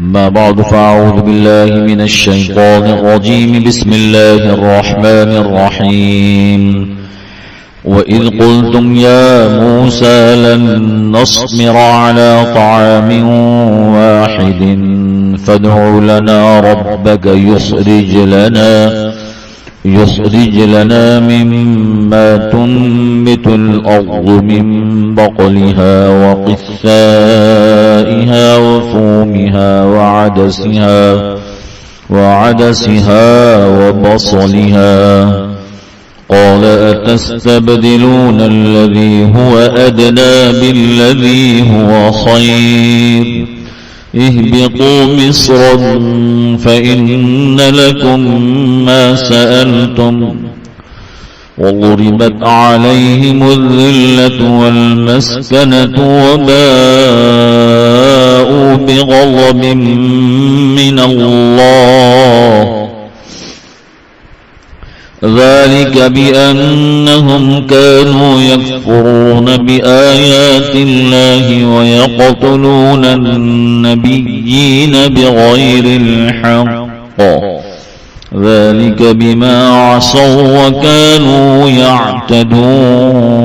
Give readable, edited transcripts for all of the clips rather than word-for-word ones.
ما بعد فأعوذ بالله من الشيطان الرجيم بسم الله الرحمن الرحيم وإذ قلتم يا موسى لن نصبر على طعام واحد فادع لنا ربك يخرج لنا مما تنبت الأرض من بقلها وقثائها وفومها وعدسها وبصلها قال أتستبدلون الذي هو أدنى بالذي هو خير اهبطوا مصرا فإن لكم ما سألتم وضربت عليهم الذلة والمسكنة وباءوا بغضب من الله ذلك بأنهم كانوا يكفرون بآيات الله ويقتلون النبيين بغير الحق ذلك بما عصوا وكانوا يعتدون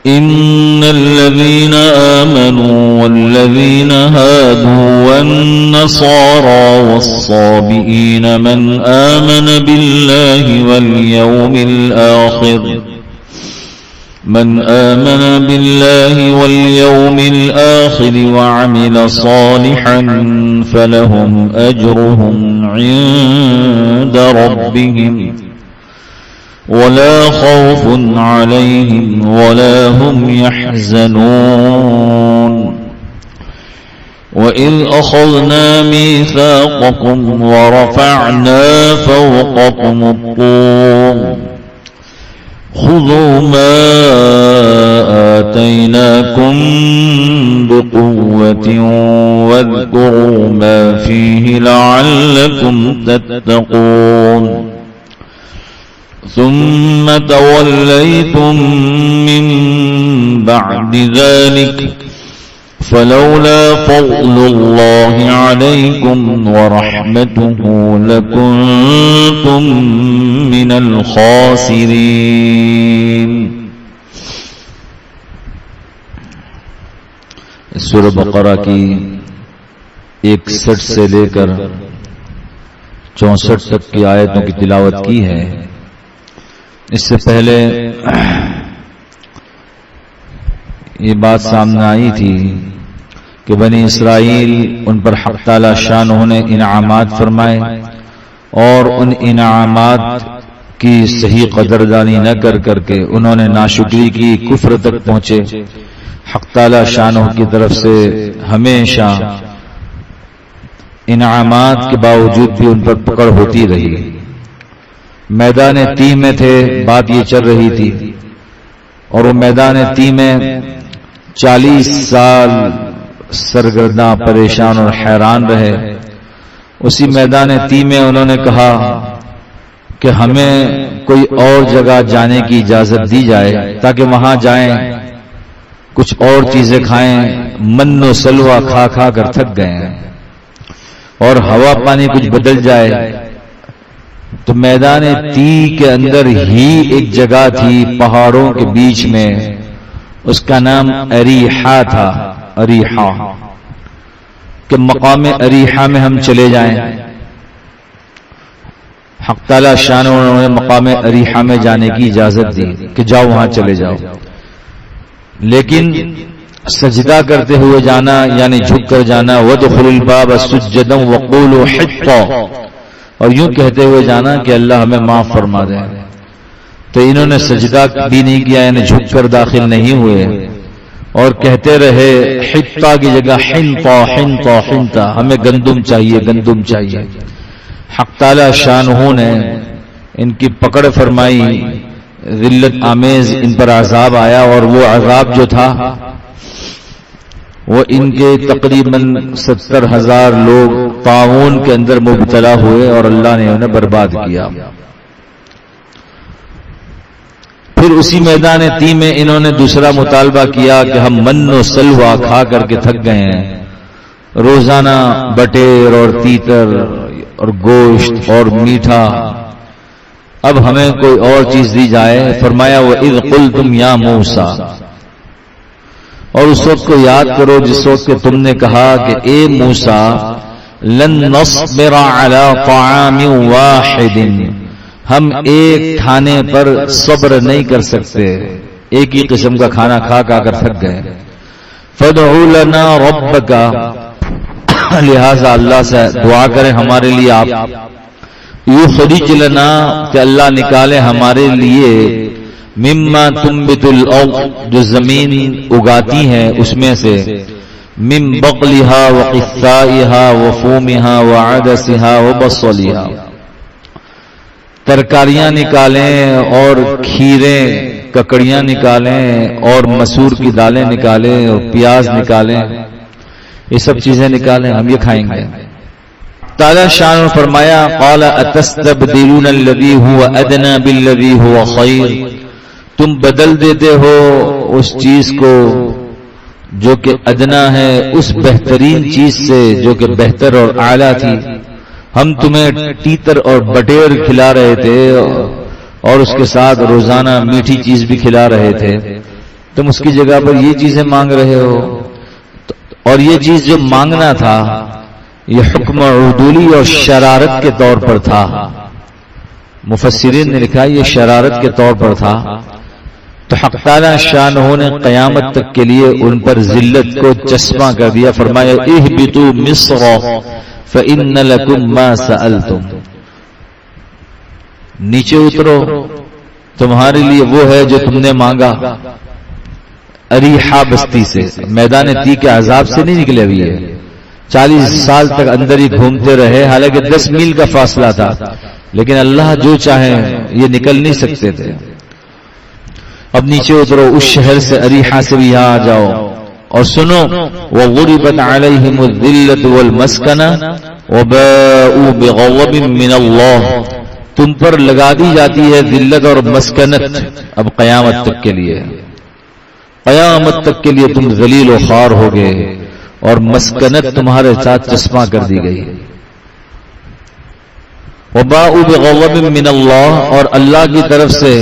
إن الذين آمنوا والذين هادوا والنصارى والصابئين من آمن بالله واليوم الآخر وعمل صالحا فلهم أجرهم عند ربهم ولا خوف عليهم ولا هم يحزنون وإذ أخذنا ميثاقكم ورفعنا فوقكم الطور خذوا ما آتيناكم بقوة واذكروا ما فيه لعلكم تتقون ثم توليتم من بعد ذلك فلولا فضل الله عليكم ورحمته لكنتم من الخاسرين. سورہ بقرہ کی 61 سے لے کر 64 تک کی آیتوں کی تلاوت کی ہے. اس سے پہلے یہ بات سامنے آئی تھی کہ بنی اسرائیل ان پر حق تعالی شانہ نے انعامات فرمائے اور ان انعامات کی صحیح قدردانی نہ کر کے انہوں نے ناشکری کی، کفر تک پہنچے. حق تعالی شانہ کی طرف سے ہمیشہ انعامات کے باوجود بھی ان پر پکڑ ہوتی رہی. میدان تیہ میں تھے، بات یہ چل رہی تھی، اور وہ میدان تیہ میں 40 سال سرگرداں پریشان اور حیران رہے. اسی میدان تیہ میں انہوں نے کہا کہ ہمیں کوئی اور جگہ جانے کی اجازت دی جائے تاکہ وہاں جائیں، کچھ اور چیزیں کھائیں. من و سلوہ کھا کھا کر تھک گئے ہیں اور ہوا پانی کچھ بدل جائے. تو میدان تیہ کے اندر ہی ایک جگہ تھی پہاڑوں کے بیچ میں، اس کا نام اریحا تھا. اریحا کہ مقام اریحا میں ہم چلے جائیں. حق تعالی شان انہوں نے مقام اریحا میں جانے کی اجازت دی کہ جاؤ وہاں چلے جاؤ، لیکن سجدہ کرتے ہوئے جانا یعنی جھک کر جانا. وَادْخُلُوا الْبَابَ سُجَّدًا وَقُولُوا حِطَّةً، اور یوں کہتے ہوئے جانا کہ اللہ ہمیں معاف فرما دے. تو انہوں نے سجدہ بھی نہیں کیا، یعنی جھک کر داخل نہیں ہوئے اور کہتے رہے حطہ کی جگہ حنطہ حنطہ حنطہ، ہمیں گندم چاہیے گندم چاہیے. حق تعالی شانہ نے ان کی پکڑ فرمائی، ذلت آمیز ان پر عذاب آیا، اور وہ عذاب جو تھا وہ ان کے تقریباً 70,000 لوگ طاعون کے اندر مبتلا ہوئے اور اللہ نے انہیں برباد کیا. پھر اسی میدان تی میں انہوں نے دوسرا مطالبہ کیا کہ ہم من و سلوا کھا کر کے تھک گئے ہیں، روزانہ بٹیر اور تیتر اور گوشت اور میٹھا، اب ہمیں کوئی اور چیز دی جائے۔ فرمایا وَإِذْ قُلْتُمْ يَا مُوسَىٰ، اور اس وقت کو یاد کرو جس وقت کہ تم نے کہا کہ اے موسیٰ لن نصبر علی طعام واحد، ہم ایک کھانے پر صبر نہیں کر سکتے، ایک ہی قسم کا کھانا کھا کر تھک گئے۔ فادع لنا ربک، لہذا اللہ سے دعا کریں ہمارے لیے آپ، یخرج لنا، کہ اللہ نکالے ہمارے لیے، مما تنبت الارض، جو زمین اگاتی ہے اس میں سے، من بقلها وقثائها وفومها وعدسها وبصلها، ترکاریاں نکالیں اور کھیرے ککڑیاں نکالیں اور مسور کی دالیں نکالیں اور پیاز نکالیں، یہ سب چیزیں نکالیں، ہم یہ کھائیں گے۔ تعالی شان نے فرمایا قال اتستبدلون الذي هو ادنى بالذي هو خير، تم بدل دیتے ہو اس چیز کو جو کہ ادنا ہے اس بہترین چیز سے جو کہ بہتر اور اعلیٰ تھی۔ ہم تمہیں تیتر اور بٹیر کھلا رہے تھے اور اس کے ساتھ روزانہ میٹھی چیز بھی کھلا رہے تھے، تم اس کی جگہ پر یہ چیزیں مانگ رہے ہو، اور یہ چیز جو مانگنا تھا یہ حکم عدولی اور شرارت کے طور پر تھا۔ مفسرین نے لکھا یہ شرارت کے طور پر تھا، تو حق تعالی شانہ نے قیامت تک کے لیے ان پر ذلت کو چشمہ کر دیا۔ فرمایا اہبطوا مصر فإن لكم ما سألتم، نیچے اترو تمہارے لیے وہ ہے جو تم نے مانگا۔ اریحا بستی سے، میدان تی کے عذاب سے نہیں نکلے ہوئے، 40 سال تک اندر ہی گھومتے رہے، حالانکہ 10 میل کا فاصلہ تھا، لیکن اللہ جو چاہے یہ نکل نہیں سکتے تھے۔ اب نیچے اترو، اس شہر سے اریحا سے بھی یہاں آ جاؤ، اور سنو وَغُرِبَتْ عَلَيْهِمُ الذِّلَّةُ وَالْمَسْكَنَةُ وَبَاءُوا بِغَضَبٍ مِّنَ اللَّهِ، تم پر لگا دی جاتی ہے ذلت اور مسکنت اب قیامت تک کے لیے، قیامت تک کے لیے تم ذلیل و خوار ہو گئے، اور مسکنت تمہارے ساتھ چشمہ کر دی گئی۔ وَبَاءُوا بِغَضَبٍ مِّنَ اللَّهِ، اور اللہ کی طرف سے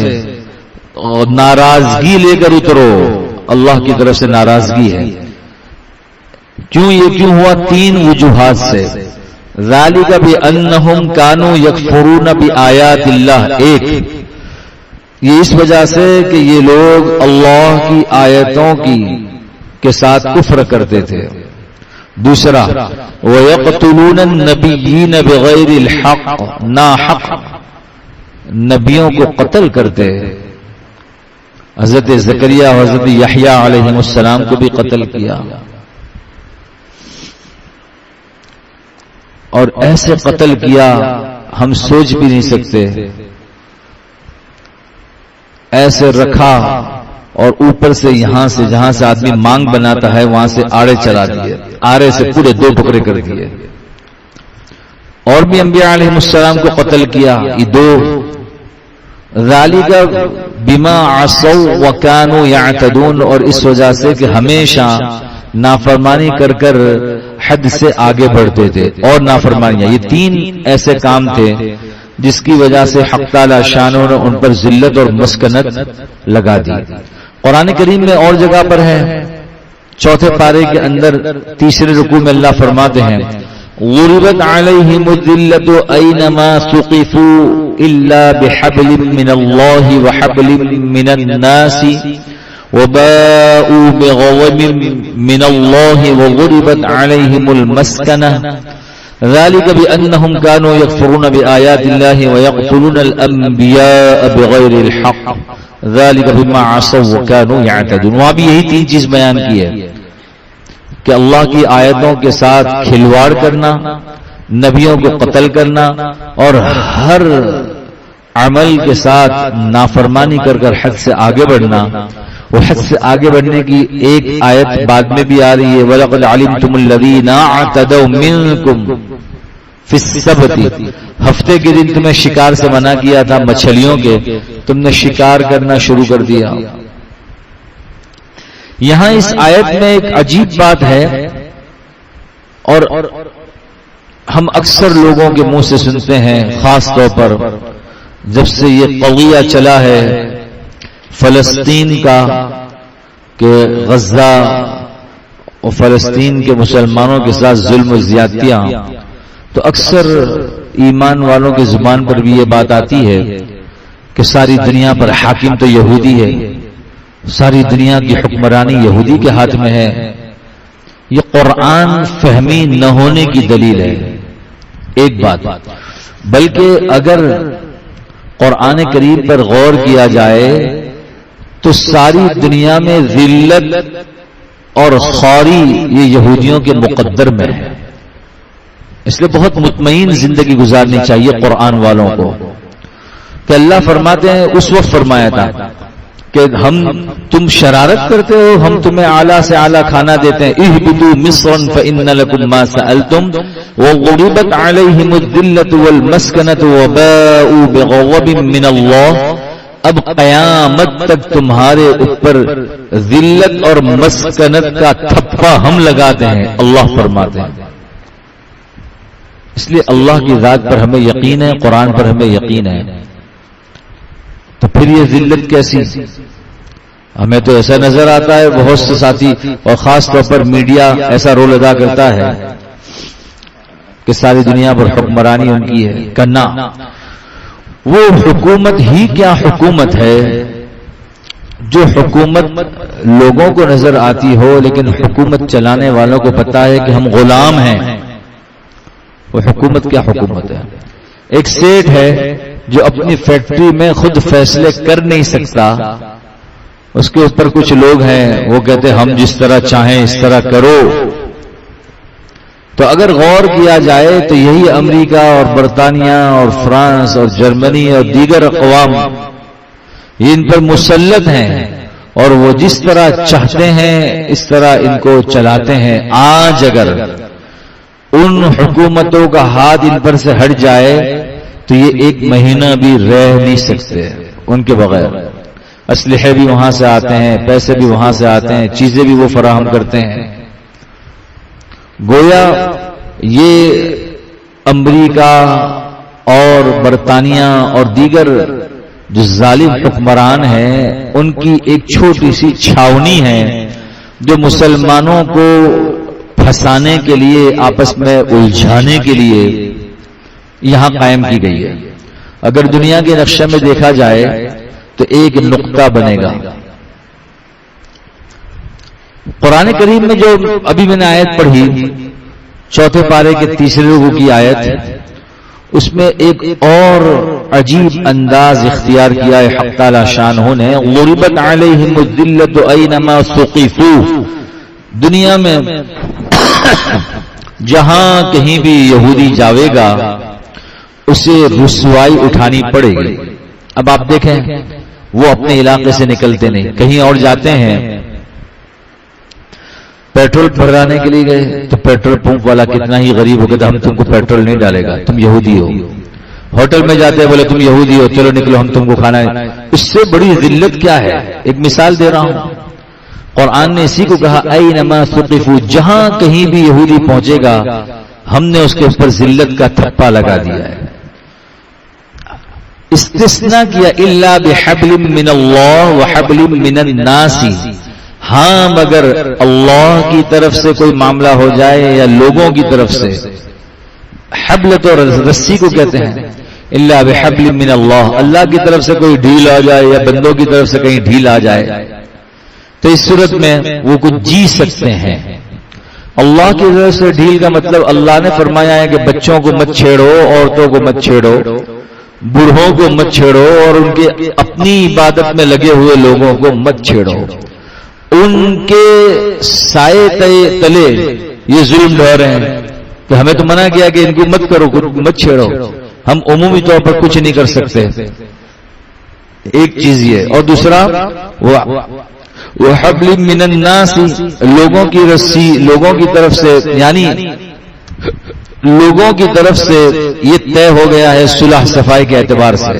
ناراضگی لے کر اترو، اللہ کی طرف سے ناراضگی ہے۔ کیوں یہ کیوں ہوا؟ 3 وجوہات سے۔ ذالک بأنہم کانوا یکفرون بآیات اللہ، ایک یہ اس وجہ سے کہ یہ لوگ اللہ کی آیتوں کے ساتھ کفر کرتے تھے۔ دوسرا وَيَقْتُلُونَ النَّبِيِّينَ بِغَيْرِ الْحَقِّ، ناحق نبیوں کو قتل کرتے، حضرت زکریا اور حضرت یحییٰ علیہ السلام کو بھی قتل کیا، اور ایسے قتل کیا ہم سوچ بھی نہیں سکتے، ایسے رکھا اور اوپر سے یہاں سے جہاں سے آدمی مانگ بناتا ہے وہاں سے آڑے چلا دیے، آڑے سے پورے 2 ٹکڑے کر دیے، اور بھی انبیاء علیہ السلام کو قتل کیا، یہ 2۔ ذالک بما عصوا وکانوا یعتدون، اور اس وجہ سے کہ ہمیشہ نافرمانی کر کر حد سے آگے بڑھتے تھے، اور نافرمانیاں، یہ 3 ایسے کام تھے جس کی وجہ سے حق تعالی شانہ نے ان پر ذلت اور مسکنت لگا دی۔ قرآن کریم میں اور جگہ پر ہے، 4 پارے کے اندر 3 رکوع میں اللہ فرماتے ہیں غُرِبَتْ عَلَيْهِمُ الذِّلَّةُ أَيْنَمَا ثُقِفُوا إِلَّا بِحَبْلٍ مِّنَ اللَّهِ وَحَبْلٍ مِّنَ النَّاسِ وَبَاءُوا بِغَضَبٍ مِّنَ اللَّهِ وَغُرِبَتْ عَلَيْهِمُ الْمَسْكَنَةُ ذَلِكَ بِأَنَّهُمْ كَانُوا يَكْفُرُونَ بِآيَاتِ اللَّهِ وَيَقْتُلُونَ الْأَنبِيَاءَ بِغَيْرِ الْحَقِّ ذَلِكَ بِمَا عَصَوْا وَكَانُوا يَعْتَدُونَ۔ وہاں بھی یہی 3 چیز بیان کی ہے کہ اللہ کی آیتوں کے ساتھ کھلواڑ کرنا، نبیوں کو قتل کرنا، اور ہر عمل کے ساتھ نافرمانی کر کر حد سے آگے بڑھنا۔ وہ حد سے آگے بڑھنے کی ایک آیت بعد میں بھی آ رہی ہے وَلَقَدْ عَلِمْتُمُ الَّذِينَ اعْتَدَوْا مِنْكُمْ فی السبت، ہفتے کے دن تمہیں شکار سے منع کیا تھا مچھلیوں کے، تم نے شکار کرنا شروع کر دیا۔ یہاں اس آیت میں ایک عجیب بات ہے، اور ہم اکثر لوگوں کے منہ سے سنتے ہیں، خاص طور پر جب سے یہ قضیہ چلا ہے فلسطین کا کہ غزہ اور فلسطین کے مسلمانوں کے ساتھ ظلم و زیادتیاں، تو اکثر ایمان والوں کی زبان پر بھی یہ بات آتی ہے کہ ساری دنیا پر حاکم تو یہودی ہے، ساری دنیا کی حکمرانی یہودی کے ہاتھ میں ہے۔ یہ قرآن فہمی نہ ہونے کی دلیل ہے، ایک بات۔ بلکہ اگر قرآن کریم پر غور کیا جائے تو ساری دنیا میں ذلت اور خواری یہ یہودیوں کے مقدر میں ہے، اس لیے بہت مطمئن زندگی گزارنی چاہیے قرآن والوں کو۔ کہ اللہ فرماتے ہیں، اس وقت فرمایا تھا کہ تم شرارت کرتے ہو، ہم تمہیں اعلیٰ سے اعلیٰ کھانا دیتے ہیں، اہبطوا مصرا فإن لكم ما سألتم وضربت عليهم الذلة والمسكنة وباءوا بغضب من الله۔ اب قیامت تک تمہارے اوپر ذلت اور مسکنت کا تھپا ہم لگاتے ہیں، اللہ فرماتے ہیں۔ اس لیے اللہ کی ذات پر ہمیں یقین ہے، قرآن پر ہمیں یقین ہے، تو پھر یہ ذلت کیسی؟ ہمیں تو ایسا نظر آتا ہے بہت سے ساتھی اور خاص طور پر میڈیا ایسا رول ادا کرتا ہے کہ ساری دنیا پر حکمرانی ان کی ہے۔ کرنا وہ حکومت ہی کیا حکومت ہے جو حکومت لوگوں کو نظر آتی ہو لیکن حکومت چلانے والوں کو پتا ہے کہ ہم غلام ہیں۔ وہ حکومت کیا حکومت ہے؟ ایک سیٹ ہے جو اپنی فیکٹری میں خود فیصلے کر نہیں سکتا، اس کے اوپر کچھ لوگ ہیں وہ کہتے ہیں ہم جس طرح چاہیں اس طرح کرو۔ تو اگر غور کیا جائے تو یہی امریکہ اور برطانیہ اور فرانس اور جرمنی اور دیگر اقوام یہ ان پر مسلط ہیں، اور وہ جس طرح چاہتے ہیں اس طرح ان کو چلاتے ہیں۔ آج اگر ان حکومتوں کا ہاتھ ان پر سے ہٹ جائے تو یہ ایک مہینہ بھی رہ نہیں سکتے ان کے بغیر۔ اسلحے بھی وہاں سے آتے ہیں، پیسے بھی وہاں سے آتے ہیں، چیزیں بھی وہ فراہم کرتے ہیں۔ گویا یہ امریکہ اور برطانیہ اور دیگر جو ظالم حکمران ہیں ان کی ایک چھوٹی سی چھاونی ہے جو مسلمانوں کو پھنسانے کے لیے، آپس میں الجھانے کے لیے یہاں قائم کی گئی ہے۔ اگر دنیا کے نقشے میں دیکھا جائے تو ایک نقطہ بنے گا۔ قرآن کریم میں جو ابھی میں نے آیت پڑھی، چوتھے پارے کے تیسرے رکوع کی آیت، اس میں ایک اور عجیب انداز اختیار کیا ہے حق تعالی شانہ نے، غربت علیہم الذلۃ اینما ثقفوا۔ دنیا میں جہاں کہیں بھی یہودی جاوے گا اسے رسوائی اٹھانی پڑے گی۔ اب آپ دیکھیں وہ اپنے علاقے سے نکلتے نہیں، کہیں اور جاتے ہیں، پیٹرول بھرانے کے لیے گئے تو پیٹرول پمپ والا کتنا ہی غریب ہو گیا، ہم تم کو پیٹرول نہیں ڈالے گا، تم یہودی ہو۔ ہوٹل میں جاتے ہیں، بولے تم یہودی ہو، چلو نکلو ہم تم کو کھانا ہے۔ اس سے بڑی ذلت کیا ہے؟ ایک مثال دے رہا ہوں، قرآن نے اسی کو کہا اینما ثقفوا، جہاں کہیں بھی یہودی پہنچے گا ہم نے اس کے اوپر ذلت کا تھپا لگا دیا ہے۔ استثناء کیا الا بحبل من اللہ وحبل من الناس، ہاں مگر اللہ کی طرف سے کوئی معاملہ ہو جائے یا لوگوں کی طرف سے، حبل تو رسی کو کہتے ہیں، الا بحبل من اللہ، اللہ کی طرف سے کوئی ڈھیل آ جائے یا بندوں کی طرف سے کہیں ڈھیل آ جائے تو اس صورت میں وہ کچھ جی سکتے ہیں۔ اللہ کی طرف سے ڈھیل کا مطلب اللہ نے فرمایا ہے کہ بچوں کو مت چھیڑو، عورتوں کو مت چھیڑو، بوڑھوں کو مت چھیڑو، اور ان کے اپنی عبادت میں لگے ہوئے لوگوں کو مت چھیڑو، ان کے سائے تلے یہ ظلم ڈھا رہے ہیں کہ ہمیں تو منع کیا کہ ان کو مت کرو، مت چھیڑو، ہم عمومی طور پر کچھ نہیں کر سکتے۔ ایک چیز یہ، اور دوسرا وحبل من الناس، لوگوں کی رسی، لوگوں کی طرف سے، یعنی لوگوں کی طرف سے یہ طے ہو گیا ہے صلح صفائی کے اعتبار سے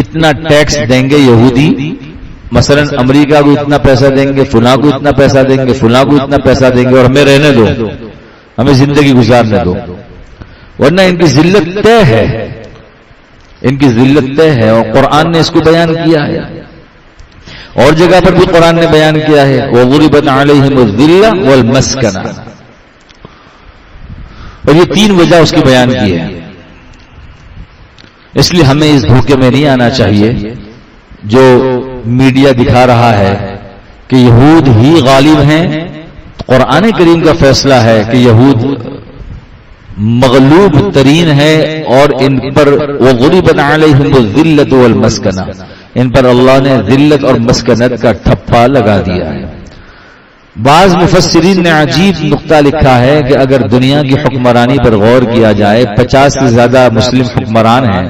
اتنا ٹیکس دیں گے یہودی، مثلا امریکہ کو اتنا پیسہ دیں گے، فلاں کو اتنا پیسہ دیں گے، فلاں کو اتنا پیسہ دیں گے، اور ہمیں رہنے دو، ہمیں زندگی گزارنے دو، ورنہ ان کی ذلت طے ہے، ان کی ذلت طے ہے، اور قرآن نے اس کو بیان کیا ہے، اور جگہ پر بھی قرآن نے بیان کیا ہے وَضُرِبَتْ عَلَيْهِمُ الذِّلَّةُ وَالْمَسْكَنَةُ، اور یہ تین وجہ اس کی بیان کی ہے۔ اس لیے ہمیں اس دھوکے میں نہیں آنا چاہیے جو میڈیا دکھا رہا ہے کہ یہود ہی غالب ہیں۔ قرآن کریم کا فیصلہ ہے کہ یہود مغلوب ترین ہے، اور ان پر وَضُرِبَتْ عَلَيْهِمُ الذِّلَّةُ وَالْمَسْكَنَةُ، ان پر اللہ نے ذلت اور مسکنت کا ٹھپا لگا دیا ہے۔ بعض مفسرین نے عجیب نقطہ لکھا ہے کہ اگر دنیا کی حکمرانی پر غور کیا جائے، 50 سے زیادہ مسلم حکمران ہیں،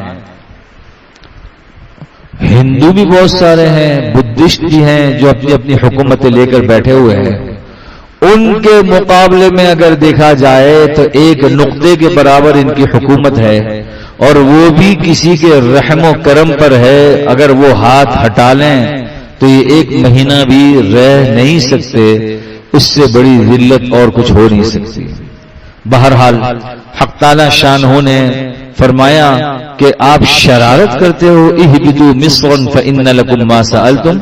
ہندو بھی بہت سارے ہیں، بدھسٹ بھی ہیں جو اپنی اپنی حکومتیں لے کر بیٹھے ہوئے ہیں، ان کے مقابلے میں اگر دیکھا جائے تو ایک نقطے کے برابر ان کی حکومت ہے، اور وہ بھی کسی کے رحم و کرم پر ہے، اگر وہ ہاتھ ہٹا لیں تو یہ 1 مہینہ بھی رہ نہیں سکتے، اس سے بڑی ذلت اور کچھ ہو نہیں سکتی۔ بہرحال حق تعالی شانہ نے فرمایا کہ آپ شرارت کرتے ہو، اہبطوا مصرا فإن لكم ما سألتم،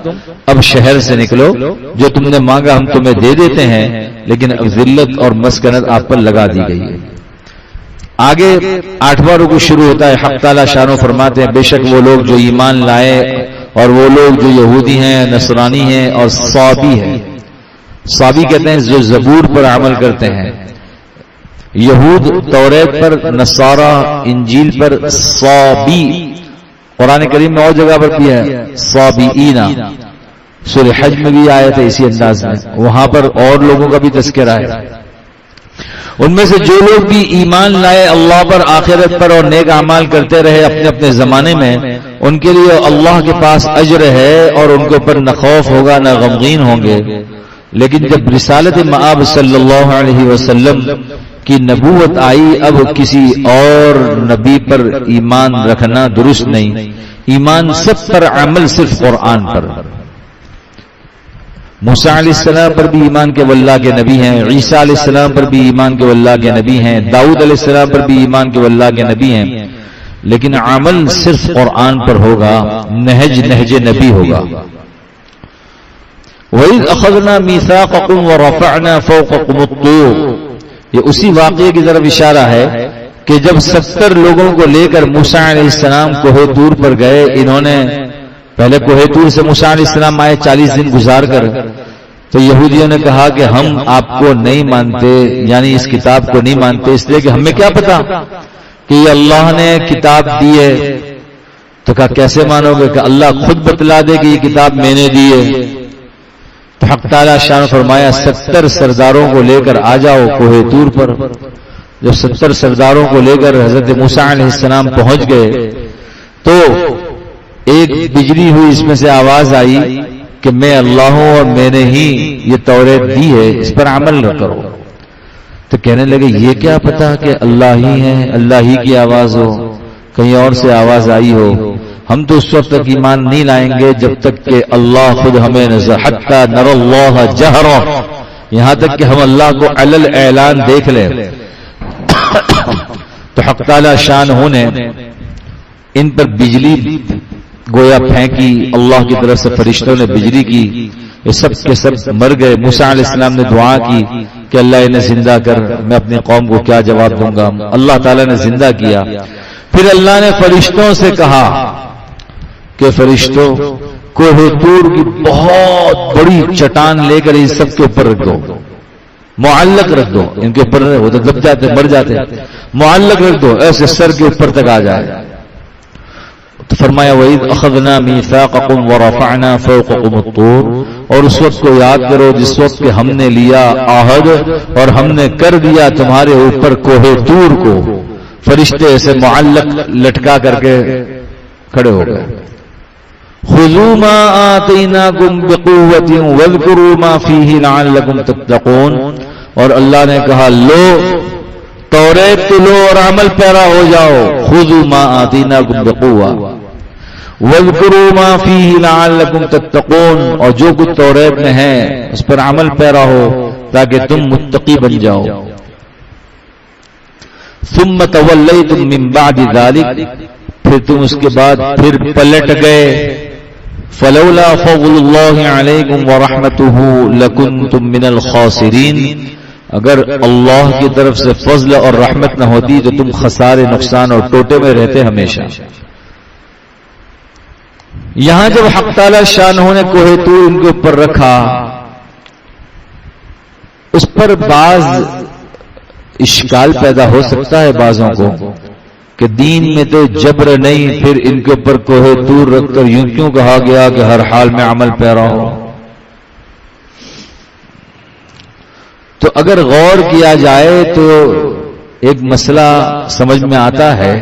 اب شہر سے نکلو، جو تم نے مانگا ہم تمہیں دے دیتے ہیں، لیکن اب ذلت اور مسکنت آپ پر لگا دی گئی ہے۔ آگے 8واں رکوع شروع ہوتا ہے، حق تعالی شانہ فرماتے ہیں بے شک وہ لوگ جو ایمان لائے اور وہ لوگ جو یہودی ہیں، نصرانی ہیں اور صابی ہیں۔ صابی کہتے ہیں جو زبور پر عمل کرتے ہیں، یہود توریت پر، نصارہ انجیل پر، صابی قرآن کریم میں اور جگہ پر بھی ہے صابئین، سورہ حج میں بھی آئے تھے اسی انداز میں، وہاں پر اور لوگوں کا بھی تذکرہ ہے۔ ان میں سے جو لوگ بھی ایمان لائے اللہ پر، آخرت پر، اور نیک اعمال کرتے رہے اپنے اپنے زمانے میں، ان کے لیے اللہ کے پاس اجر ہے، اور ان کے اوپر نہ خوف ہوگا نہ غمگین ہوں گے۔ لیکن جب رسالت مآب صلی اللہ علیہ وسلم کی نبوت آئی، اب کسی اور نبی پر ایمان رکھنا درست نہیں، ایمان سب پر، عمل صرف قرآن پر۔ موسیٰ علیہ السلام پر بھی ایمان کے وہ اللہ کے نبی ہیں، عیسیٰ علیہ السلام پر بھی ایمان کے وہ اللہ کے نبی ہیں، داؤد علیہ السلام پر بھی ایمان کے وہ اللہ کے نبی ہیں، لیکن عمل صرف قرآن پر ہوگا، نہج نبی ہوگا۔ وَإِذْ أَخَذْنَا مِيثَاقَكُمْ وَرَفَعْنَا فَوْقَكُمُ الطُّورَ، یہ اسی واقعے کی طرف اشارہ ہے کہ جب 70 لوگوں کو لے کر موسیٰ علیہ السلام کوہ طور پر گئے، انہوں نے پہلے کوہ طور سے موسیٰ علیہ السلام آئے 40 دن گزار کر، تو یہودیوں نے کہا کہ ہم آپ کو نہیں مانتے، یعنی اس کتاب کو نہیں مانتے، اس لیے کہ ہمیں کیا پتا کہ یہ اللہ نے کتاب دی ہے۔ تو کہا کیسے مانو گے کہ اللہ خود بتلا دے کہ یہ کتاب میں نے دی ہے۔ تو حق تعالی شان فرمایا 70 سرداروں کو لے کر آ جاؤ کوہ طور پر۔ جب 70 سرداروں کو لے کر حضرت موسیٰ علیہ السلام پہنچ گئے تو ایک بجلی ہوئی، اس میں سے آواز آئی کہ میں اللہ ہوں اور میں نے ہی یہ توریت دی ہے، اس پر عمل نہ کرو۔ تو کہنے لگے یہ کیا پتا کہ اللہ ہی ہے، اللہ ہی کی آواز ہو، کہیں اور سے آواز آئی ہو۔ ہم تو اس وقت تک ایمان نہیں لائیں گے جب تک کہ اللہ خود ہمیں نظر، حتی نر اللہ جہرا، یہاں تک کہ ہم اللہ کو علل اعلان دیکھ لیں۔ تو حق تعالی شان ہونے ان پر بجلی گویا پھینکی، اللہ کی طرف سے فرشتوں نے بجلی کی، یہ سب کے سب مر گئے۔ موسیٰ علیہ السلام نے دعا کی کہ اللہ انہیں زندہ کر، میں اپنی قوم کو کیا جواب دوں گا۔ اللہ تعالیٰ نے زندہ کیا۔ پھر اللہ نے فرشتوں سے کہا کہ فرشتوں کوہ طور کی بہت بڑی چٹان لے کر ان سب کے اوپر رکھ دو، معلق رکھ دو، ان کے اوپر وہ تو دب جاتے مر جاتے، معلق رکھ دو، ایسے سر کے اوپر تک آ جائے۔ تو فرمایا وَإِذْ أَخَذْنَا مِيثَاقَكُمْ وَرَفَعْنَا فَوْقَكُمُ الطُّورَ، اور اس وقت کو یاد کرو جس وقت کہ ہم نے لیا عہد اور ہم نے کر دیا تمہارے اوپر کوہ طور کو۔ فرشتے ایسے معلق لٹکا کر کے کھڑے ہو گئے۔ خُذُوا مَا آتَيْنَاكُمْ بِقُوَّةٍ وَاذْكُرُوا مَا فِيهِ لَعَلَّكُمْ تَتَّقُونَ، اور اللہ نے کہا لو توریت تو لو اور عمل پیرا ہو جاؤ. خذوا ما آتیناکم بقوہ واذکروا ما فیہ لعلکم تتقون. اور جو کچھ توریت میں ہے اس پر عمل پیرا ہو تاکہ تم متقی بن جاؤ. ثم تولیتم من بعد ذلک. پھر تم اس کے بعد پھر پلٹ گئے. فلولا فضل اللہ علیکم ورحمتہ لکنتم من الخاسرین. اگر اللہ کی طرف سے فضل اور رحمت نہ ہوتی تو تم خسارے نقصان اور ٹوٹے میں رہتے ہمیشہ. یہاں جب حق تعالی شانہ نے کوہ طور ان کے اوپر رکھا اس پر بعض اشکال پیدا ہو سکتا ہے بعضوں کو کہ دین میں تو جبر نہیں، پھر ان کے اوپر کوہ طور رکھ کر یوں کیوں کہا گیا کہ ہر حال میں عمل پیرا ہو. تو اگر غور کیا جائے تو ایک مسئلہ سمجھ میں آتا ہے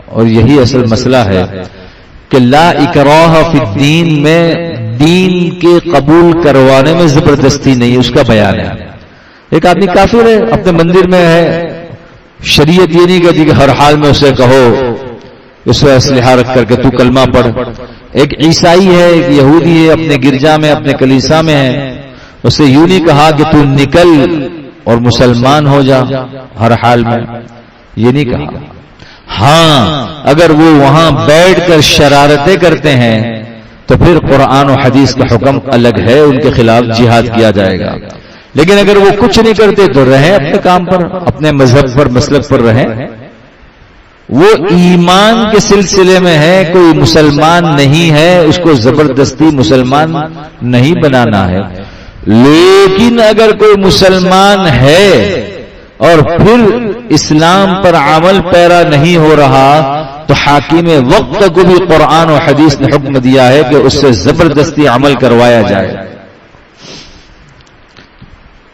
اور یہی اصل مسئلہ ہے کہ لا اکراہ فی الدین میں دین کے قبول کروانے میں زبردستی نہیں، اس کا بیان ہے. ایک آدمی کافر ہے اپنے مندر میں ہے، شریعت یہ نہیں کہتی کہ ہر حال میں اسے کہو اس سے اسلحہ رکھ کر کے تو کلمہ پڑھ. ایک عیسائی ہے، ایک یہودی ہے، اپنے گرجا میں اپنے کلیسا میں ہے، اسے یوں نہیں کہا کہ تو نکل اور مسلمان ہو جا ہر حال میں، یہ نہیں کہا. ہاں اگر وہ وہاں بیٹھ کر شرارتیں کرتے ہیں تو پھر قرآن و حدیث کا حکم الگ ہے، ان کے خلاف جہاد کیا جائے گا. لیکن اگر وہ کچھ نہیں کرتے تو رہیں اپنے کام پر، اپنے مذہب پر مسلک پر رہیں. وہ ایمان کے سلسلے میں ہے، کوئی مسلمان نہیں ہے اس کو زبردستی مسلمان نہیں بنانا ہے. لیکن اگر کوئی مسلمان ہے اور پھر اسلام پر عمل پیرا نہیں ہو رہا تو حاکم وقت کو بھی قرآن و حدیث نے حکم دیا ہے کہ اس سے زبردستی عمل کروایا جائے.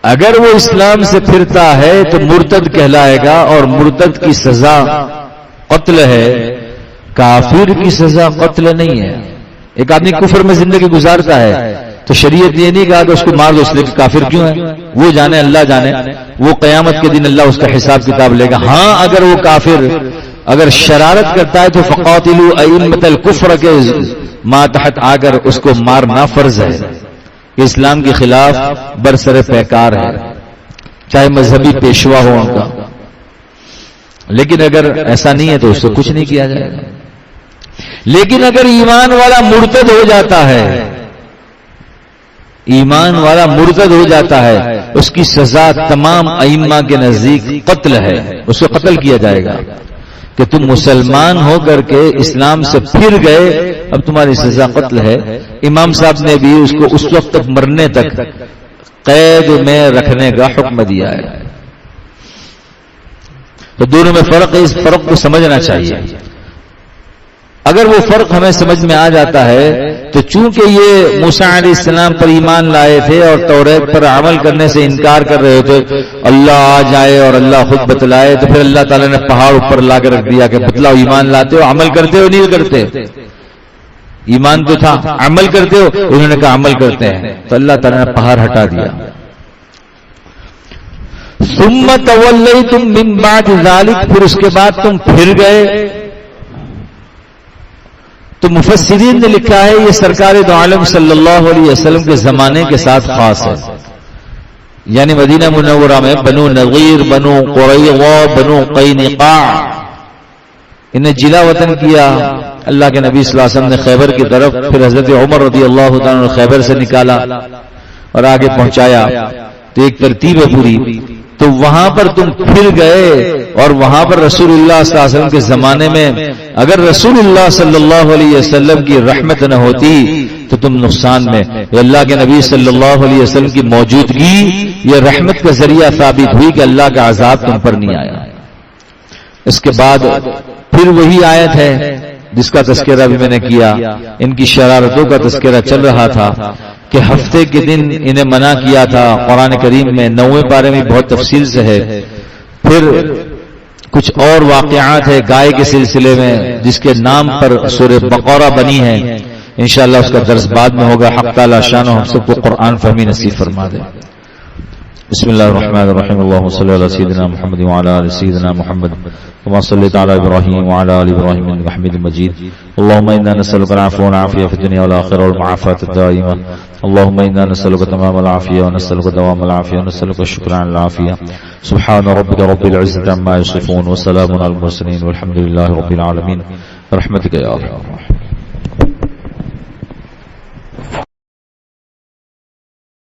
اگر وہ اسلام سے پھرتا ہے تو مرتد کہلائے گا اور مرتد کی سزا قتل ہے، کافر کی سزا قتل نہیں ہے. ایک آدمی کفر میں زندگی گزارتا ہے تو شریعت یہ نہیں کہا کہ اس کو مار دو اس لیے کہ کافر کیوں ہے، وہ جانے اللہ جانے، وہ قیامت کے دن اللہ اس کا حساب کتاب لے گا. ہاں اگر وہ کافر اگر شرارت کرتا ہے تو فقاتلوا ائمۃ الکفر کے ماتحت آ کر اس کو مارنا فرض ہے کہ اسلام کے خلاف برسر پیکار ہے، چاہے مذہبی پیشوا ہو ان کا. لیکن اگر ایسا نہیں ہے تو اس سے کچھ نہیں کیا جائے گا. لیکن اگر ایمان والا مرتد ہو جاتا ہے، ایمان والا مرتد ہو جاتا ہے، اس کی سزا تمام ائمہ کے نزدیک قتل ہے، اس کو قتل کیا جائے گا کہ تم مسلمان ہو کر کے اسلام سے پھر گئے، اب تمہاری سزا قتل ہے. امام صاحب نے بھی اس کو اس وقت تک مرنے تک قید میں رکھنے کا حکم دیا ہے. تو دونوں میں فرق ہے، اس فرق کو سمجھنا چاہیے. اگر وہ فرق ہمیں سمجھ میں آ جاتا ہے تو چونکہ یہ موسیٰ علیہ السلام پر ایمان لائے تھے اور توریت پر عمل کرنے سے انکار کر رہے تھے، اللہ آ جائے اور اللہ خود بتلائے تو پھر اللہ تعالیٰ نے پہاڑ اوپر لا کر رکھ دیا کہ بتلاؤ ایمان لاتے ہو، عمل کرتے ہو نہیں کرتے. ایمان تو تھا، عمل کرتے ہو، انہوں نے کہا عمل کرتے ہیں، تو اللہ تعالیٰ نے پہاڑ ہٹا دیا. ثم تولیتم من بعد ذلک، پھر اس کے بعد تم پھر گئے. تو مفسرین نے لکھا ہے یہ سرکار دو عالم صلی اللہ علیہ وسلم کے زمانے کے ساتھ خاص ہے. یعنی مدینہ منورہ میں بنو نضیر، بنو قریظہ، بنو قینقاع انہیں جلا وطن کیا. اللہ کے نبی صلی اللہ علیہ وسلم نے خیبر کی طرف، پھر حضرت عمر رضی اللہ تعالیٰ نے خیبر سے نکالا اور آگے پہنچایا. تو ایک ترتیب ہے پوری. تو وہاں پر تم پھر گئے اور وہاں پر رسول اللہ صلی اللہ علیہ وسلم کے زمانے میں اگر رسول اللہ صلی اللہ علیہ وسلم کی رحمت نہ ہوتی تو تم نقصان میں. اللہ کے نبی صلی اللہ علیہ وسلم کی موجودگی یہ رحمت کا ذریعہ ثابت ہوئی کہ اللہ کا عذاب تم پر نہیں آیا. اس کے بعد پھر وہی آیت ہے جس کا تذکرہ بھی میں نے کیا. ان کی شرارتوں کا تذکرہ چل رہا تھا کہ ہفتے کے دن انہیں منع کیا تھا. قرآن کریم میں 9ویں پارے میں بہت تفصیل سے ہے. پھر کچھ اور واقعات ہے گائے کے سلسلے میں جس کے نام پر سورہ بقرہ بنی ہے. انشاءاللہ اس کا درس بعد میں ہوگا. حق تعالی شانہ ہم سب کو قرآن فہمی نصیب فرما دے. بسم الله الرحمن الرحيم اللهم صل على سيدنا محمد وعلى ال سيدنا محمد كما صليت على ابراهيم وعلى ال ابراهيم انك حميد مجيد اللهم انا نسالك العفو والعافيه في الدنيا والاخره والمعافاه الدائمه اللهم انا نسالك تمام العافيه ونسالك دوام العافيه ونسالك الشكر على العافيه سبحان ربك رب العزه عما يصفون وسلام على المرسلين والحمد لله رب العالمين برحمتك يا ارحم الراحمين.